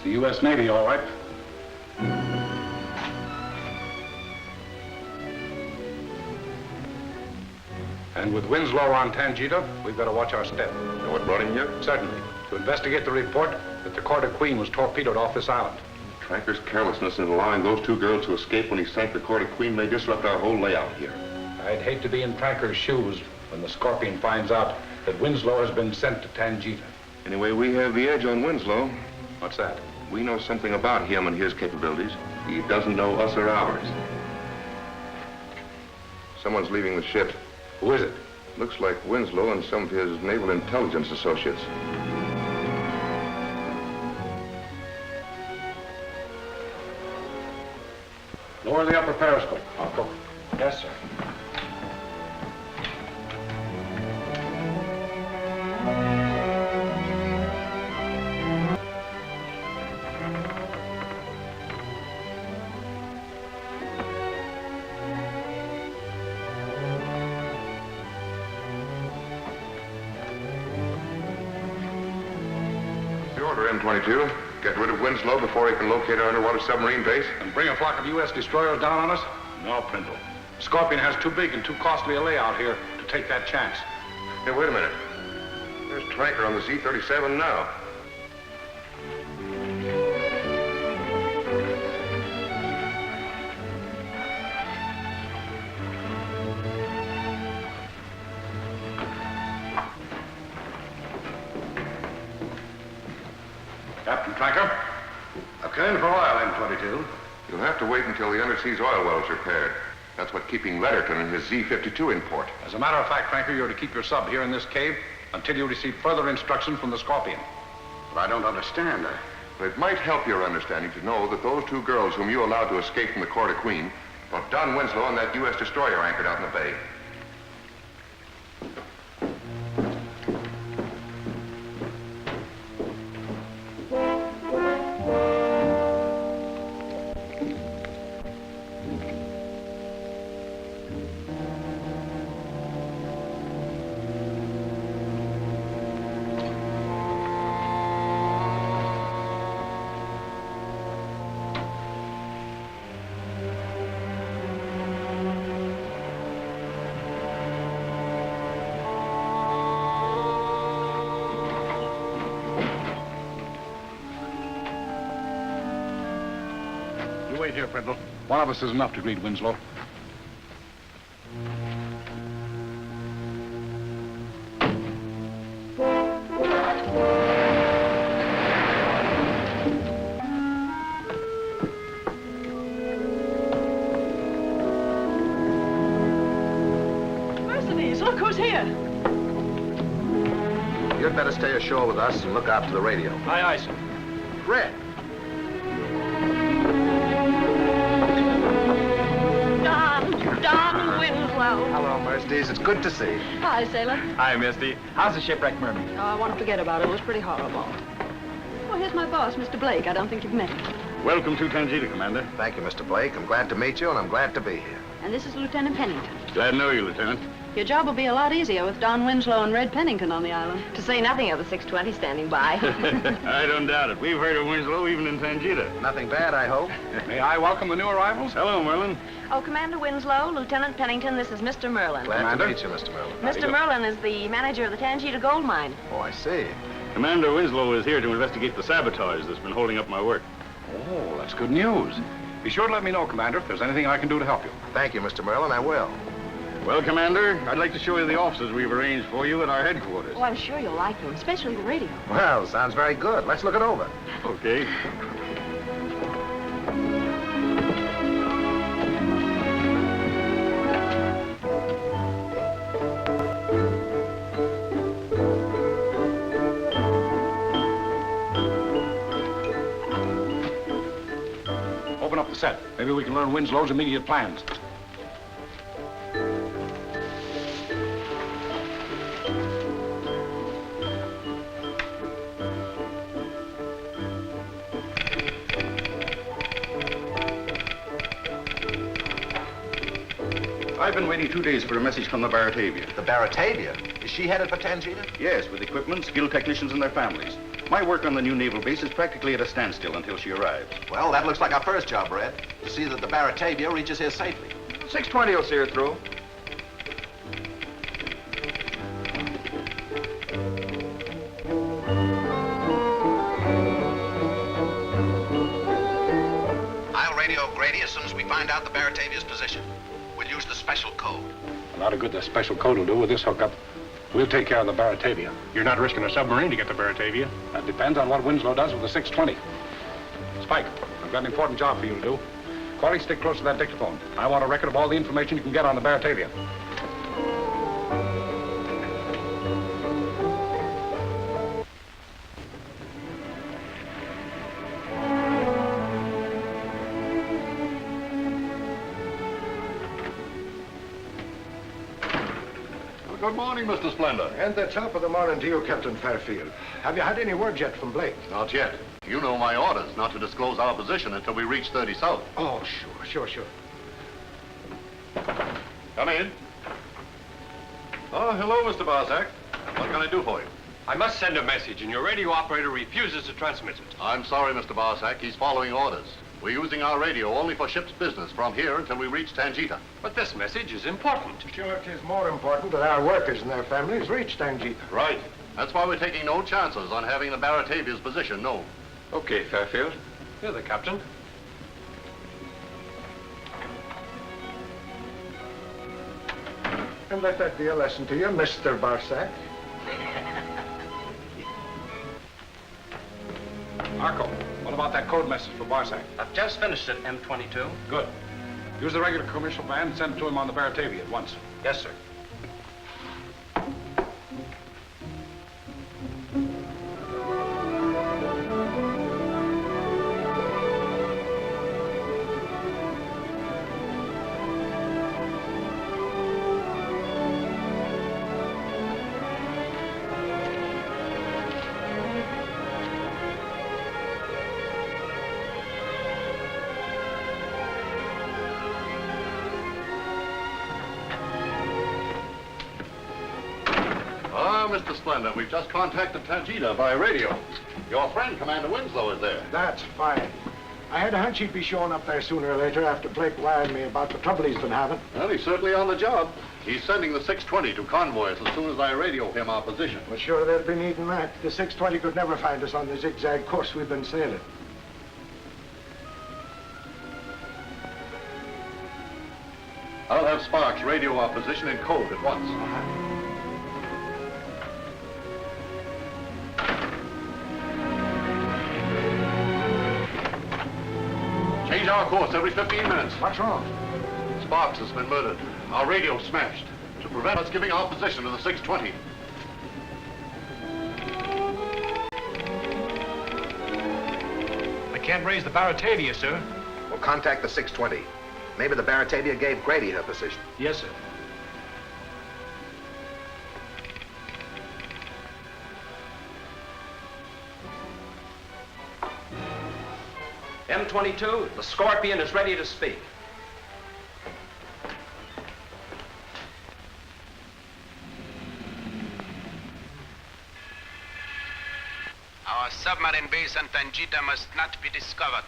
It's the U.S. Navy, all right. And with Winslow on Tangita, we've got to watch our step. Know what brought him here? Certainly. To investigate the report that the Court of Queen was torpedoed off this island. Tranker's carelessness in allowing those two girls to escape when he sank the Court of Queen may disrupt our whole layout here. I'd hate to be in Tranker's shoes when the Scorpion finds out that Winslow has been sent to Tangita. Anyway, we have the edge on Winslow. What's that? We know something about him and his capabilities. He doesn't know us or ours. Someone's leaving the ship. Who is it? Looks like Winslow and some of his naval intelligence associates. Lower the upper periscope, Uncle. Yes, sir. The order, M22. Get rid of Winslow before he can locate our underwater submarine base. And bring a flock of U.S. destroyers down on us? No, Prindle. Scorpion has too big and too costly a layout here to take that chance. Hey, wait a minute. There's Tranker on the Z-37 now. Captain Tranker? I've come in for oil, M22. You'll have to wait until the underseas oil well is repaired. That's what keeping Letterton and his Z-52 in port. As a matter of fact, Tranker, you're to keep your sub here in this cave until you receive further instructions from the Scorpion. But I don't understand. But it might help your understanding to know that those two girls whom you allowed to escape from the Court of Queen brought Don Winslow and that U.S. destroyer anchored out in the bay. Wait here, Prindle. One of us is enough to greet Winslow. Mercedes, look who's here. You'd better stay ashore with us and look after the radio. Aye, aye, sir. Red. Don Winslow. Hello, Mercedes. It's good to see you. Hi, sailor. Hi, Misty. How's the shipwreck, Merman? Oh, I want to forget about it. It was pretty horrible. Well, here's my boss, Mr. Blake. I don't think you've met him. Welcome to Tangita, Commander. Thank you, Mr. Blake. I'm glad to meet you, and I'm glad to be here. And this is Lieutenant Pennington. Glad to know you, Lieutenant. Your job will be a lot easier with Don Winslow and Red Pennington on the island. To say nothing of the 620 standing by. I don't doubt it. We've heard of Winslow even in Tangita. Nothing bad, I hope. May I welcome the new arrivals? Hello, Merlin. Oh, Commander Winslow, Lieutenant Pennington, this is Mr. Merlin. Glad Commander? to meet you, Mr. Merlin. Mr. Merlin is the manager of the Tangita gold mine. Oh, I see. Commander Winslow is here to investigate the sabotage that's been holding up my work. Oh, that's good news. Be sure to let me know, Commander, if there's anything I can do to help you. Thank you, Mr. Merlin. I will. Well, Commander, I'd like to show you the offices we've arranged for you at our headquarters. Oh, I'm sure you'll like them, especially the radio. Well, sounds very good. Let's look it over. Okay. Open up the set. Maybe we can learn Winslow's immediate plans. I've been waiting 2 days for a message from the Baratavia. The Baratavia? Is she headed for Tangita? Yes, with equipment, skilled technicians, and their families. My work on the new naval base is practically at a standstill until she arrives. Well, that looks like our first job, Red. To see that the Baratavia reaches here safely. 620 will see her through. I'll radio Grady as soon as we find out the Baratavia's position. We'll use the special code. A lot of good the special code will do with this hookup. We'll take care of the Baratavia. You're not risking a submarine to get the Baratavia. That depends on what Winslow does with the 620. Spike, I've got an important job for you to do. Corey, stick close to that dictaphone. I want a record of all the information you can get on the Baratavia. Good morning, Mr. Splendor. And the top of the morning to you, Captain Fairfield. Have you had any word yet from Blake? Not yet. You know my orders not to disclose our position until we reach 30 South. Oh, sure. Come in. Oh, hello, Mr. Barsack. What can I do for you? I must send a message, and your radio operator refuses to transmit it. I'm sorry, Mr. Barsack. He's following orders. We're using our radio only for ship's business from here until we reach Tangita. But this message is important. Sure, it is more important that our workers and their families reach Tangita. Right. That's why we're taking no chances on having the Baratavia's position known. Okay, Fairfield. You're the captain. And let that be a lesson to you, Mr. Barsack. Marco, what about that code message for Barsack? I've just finished it, M22. Good. Use the regular commercial band and send it to him on the Baratavia at once. Yes, sir. Mr. Splendor, we've just contacted Tangita by radio. Your friend, Commander Winslow, is there. That's fine. I had a hunch he'd be showing up there sooner or later after Blake wired me about the trouble he's been having. Well, he's certainly on the job. He's sending the 620 to convoy us as soon as I radio him our position. Well, sure, they'll be needing that. The 620 could never find us on the zigzag course we've been sailing. I'll have Sparks radio our position in code at once. Change our course every 15 minutes. What's wrong? Sparks has been murdered. Our radio smashed. To prevent us giving our position to the 620. I can't raise the Baratavia, sir. We'll contact the 620. Maybe the Baratavia gave Grady her position. Yes, sir. M22, the Scorpion is ready to speak. Our submarine base on Tangita must not be discovered.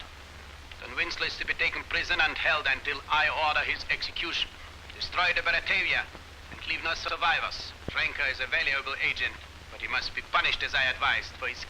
Don Winslow is to be taken prisoner and held until I order his execution. Destroy the Baratavia and leave no survivors. Franca is a valuable agent, but he must be punished as I advised for his